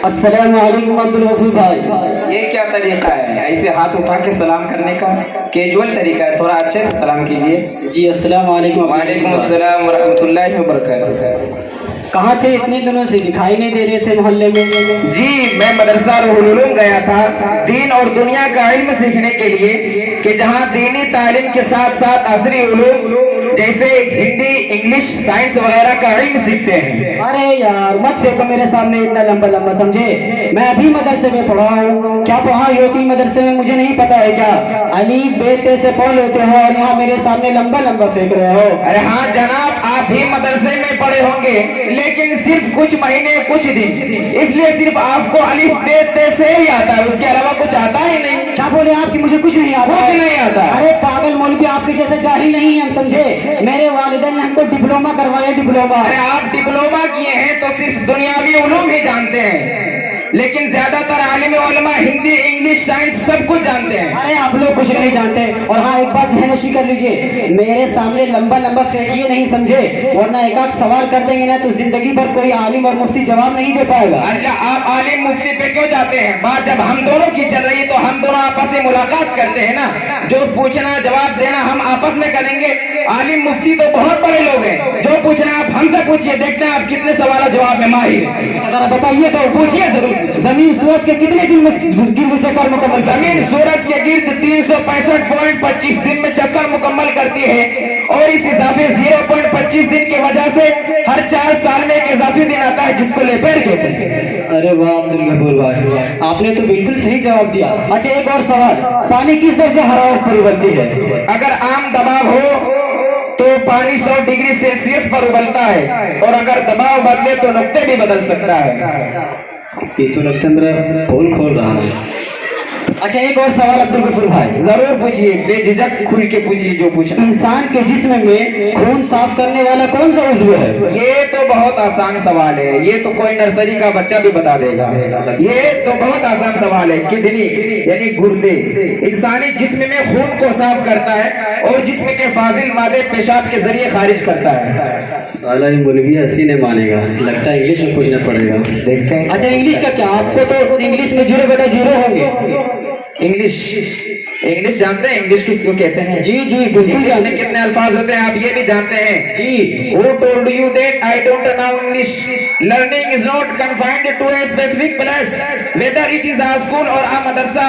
السلام علیکم عبدالغفور بھائی. یہ کیا طریقہ ہے ایسے ہاتھ اٹھا کے سلام کرنے کا؟ کیجول طریقہ ہے، تھوڑا اچھے سے سلام کیجئے. جی السلام علیکم. وعلیکم السلام ورحمۃ اللہ وبرکاتہ. کہاں تھے اتنے دنوں سے؟ دکھائی نہیں دے رہے تھے محلے میں. جی میں مدرسہ روح العلوم گیا تھا دین اور دنیا کا علم سیکھنے کے لیے، کہ جہاں دینی تعلیم کے ساتھ ساتھ عصری علوم جیسے ہندی، انگلش، سائنس وغیرہ کا علم سیکھتے ہیں. ارے یار مت پھینکو میرے سامنے اتنا لمبا لمبا، سمجھے میں ابھی مدرسے میں پڑھا ہوں. کیا پڑھائی ہوتی مدرسے میں مجھے نہیں پتا ہے کیا؟ الف ب ت سے پڑھ لیتے ہو اور یہاں میرے سامنے لمبا لمبا پھینک رہے ہو. ارے ہاں جناب، آپ بھی مدرسے میں پڑھے ہوں گے لیکن صرف کچھ مہینے کچھ دن، اس لیے صرف آپ کو الف ب ت سے ہی آتا ہے، اس کے علاوہ کچھ آتا ہی نہیں. کیا بولے آپ کی مجھے کچھ نہیں آتا؟ کچھ نہیں آتا. ارے پاگل مولوی آپ کے جیسے جاہل نہیں ہیں ہم، سمجھے؟ میرے والدین نے ہم کو ڈپلوما کروایا، ڈپلوما. ارے آپ ڈپلوما کیے ہیں تو صرف دنیاوی علوم ہی جانتے ہیں، لیکن زیادہ تر عالم علماء ہندی، انگلش، سائنس سب کچھ جانتے ہیں. ارے آپ لوگ کچھ نہیں جانتے. اور ہاں ایک بات ذہن نشین کر لیجئے، میرے سامنے لمبا لمبا پھینکیے نہیں، سمجھے؟ ورنہ ایک آدھ سوال کر دیں گے نا تو زندگی بھر کوئی عالم اور مفتی جواب نہیں دے پائے گا. اللہ، آپ عالم مفتی پہ کیوں جاتے ہیں؟ بات جب ہم دونوں کی چل رہی ہے تو ہم دونوں آپس میں ملاقات کرتے ہیں نا، جو پوچھنا جواب دینا ہم آپس میں کریں گے. عالم مفتی تو بہت بڑے لوگ ہیں، جو پوچھنا آپ ہم سے پوچھیے، دیکھتے ہیں آپ کتنے سوالوں جواب میں ماہر ہیں. اچھا ذرا بتائیے تو، پوچھیے ضرور. زمین سورج کے کتنے دن میں گرد چکر مکمل؟ زمین سورج کے گرد 365.25 دن میں چکر مکمل کرتی ہے، اور اس اضافے 0.25 دن کی وجہ سے ہر 4 سال میں ایک اضافی دن آتا ہے جس کو لیپیر کہتے ہیں. ارے واہ عبدالغفور بھائی، آپ نے تو بالکل صحیح جواب دیا. اچھا ایک اور سوال، پانی کس درجہ حرارت پر ابلتی ہے؟ اگر عام دباؤ ہو تو پانی 100 ڈگری سیلسیس پر ابلتا ہے، اور اگر دباؤ بدلے تو نقطے بھی بدل سکتا ہے. یہ تو لگتا ہے میرا پول کھول رہا ہے. اچھا ایک اور سوال عبدالغفور بھائی. ضرور پوچھیے، بے جھجک کھل کے پوچھیے جو پوچھنا. انسان کے جسم میں خون صاف کرنے والا کون سا عضو ہے؟ یہ تو بہت آسان سوال ہے، یہ تو کوئی نرسری کا بچہ بھی بتا دے گا. یہ تو بہت آسان سوال ہے. کڈنی یعنی گردے انسانی جسم میں خون کو صاف کرتا ہے اور جسم کے فاضل مادے پیشاب کے ذریعے خارج کرتا ہے. سالہ مولوی ایسی نہیں مانے گا، لگتا ہے انگلش میں پوچھنا پڑے گا. دیکھتے ہیں. اچھا انگلش کا کیا؟ آپ کو تو انگلش میں 0/0 ہوں گے. انگلش جانتے ہیں؟ انگلش کس کو کہتے ہیں؟ جی جی بالکل. انگلش میں کتنے الفاظ ہوتے ہیں آپ یہ بھی جانتے ہیں؟ جی. Who told you that I don't know English? Learning is not confined to a specific place, whether it is a school or a madrasa.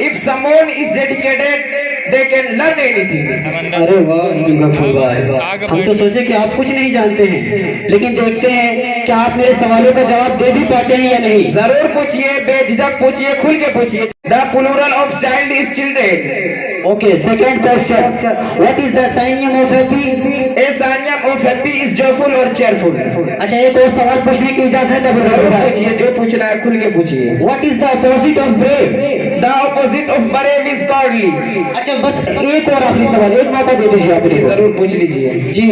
If someone is dedicated, they can learn anything. ارے واہ عبدالغفور بھائی، ہم تو سوچے کہ آپ کچھ نہیں جانتے ہیں، لیکن دیکھتے ہیں کہ آپ میرے سوالوں کا جواب دے بھی پاتے ہیں یا نہیں. ضرور پوچھیے، بے جھجک پوچھیے، کھل کے پوچھیے. The plural of child is children. Okay, second question. What is the synonym of happy? A synonym of happy is joyful or cheerful. اچھا ایک اور سوال پوچھنے کی اجازت ہے ضرور پوچھیے، جو پوچھنا ہے کھل کے پوچھیے. What is the opposite of brave? The opposite of brave is cowardly. اچھا بس ایک اور آخری سوال، ایک موقع دے دیجیے آپ کو. ضرور پوچھ لیجیے. جی.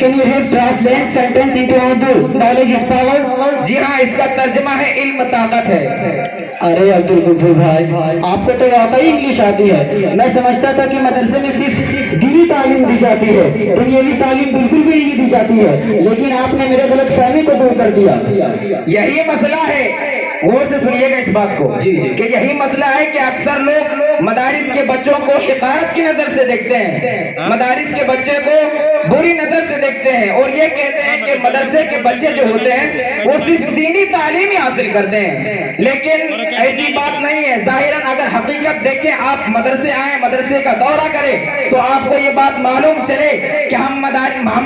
Can you read translate sentence into Urdu? Knowledge is power. جی ہاں، اس کا ترجمہ ہے علم طاقت ہے. ارے عبدالغفور بھائی، آپ کو تو واقعی انگلش آتی ہے. میں سمجھتا تھا کہ مدرسے میں صرف دینی تعلیم دی جاتی ہے، دنیاوی تعلیم بالکل بھی نہیں دی جاتی ہے، لیکن آپ نے میرے غلط فہمی کو دور کر دیا. یہی مسئلہ ہے، غور سے سنیے گا اس بات کو، کہ یہی مسئلہ ہے کہ اکثر لوگ مدارس کے بچوں کو حقارت کی نظر سے دیکھتے ہیں، مدارس کے بچے کو بری نظر سے دیکھتے ہیں، اور یہ کہتے ہیں کہ مدرسے کے بچے جو ہوتے ہیں وہ صرف دینی تعلیم ہی حاصل کرتے ہیں. لیکن ایسی بات نہیں ہے. ظاہراً اگر حقیقت دیکھیں، آپ مدرسے آئیں، مدرسے کا دورہ کریں تو آپ کو یہ بات معلوم چلے کہ ہم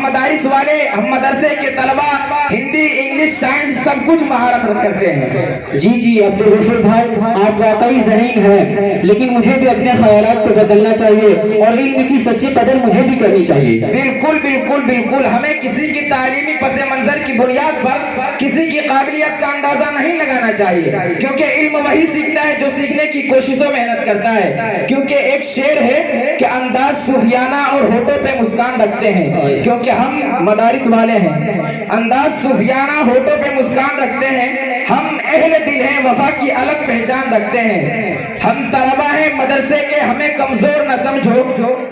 مدارس والے، ہم مدرسے کے طلبہ ہندی، انگلش، سائنس سب کچھ مہارت کرتے ہیں. جی جی عبدالغفور بھائی، آپ واقعی ذہین ہیں، لیکن مجھے بھی اپنے خیالات کو بدلنا چاہیے اور علم کی سچی قدر مجھے بھی کرنی چاہیے. بالکل بالکل بالکل. ہمیں کسی کی تعلیمی پس منظر کی بنیاد پر کسی کی قابلیت کا اندازہ نہیں لگانا چاہیے، کیونکہ علم وہی سیکھتا ہے جو سیکھنے کی کوششوں محنت کرتا ہے. کیونکہ ایک شعر ہے کہ انداز صوفیانہ اور ہونٹوں پہ مسکان رکھتے ہیں، کیونکہ ہم مدارس والے ہیں. انداز صوفیانہ، ہونٹوں پہ مسکان رکھتے ہیں. ہم اہل دل ہیں، وفا کی الگ پہچان رکھتے ہیں. ہم طلبہ ہیں مدرسے کے، ہمیں کمزور نہ سمجھو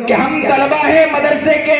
کہ ہم طلبہ ہیں مدرسے کے،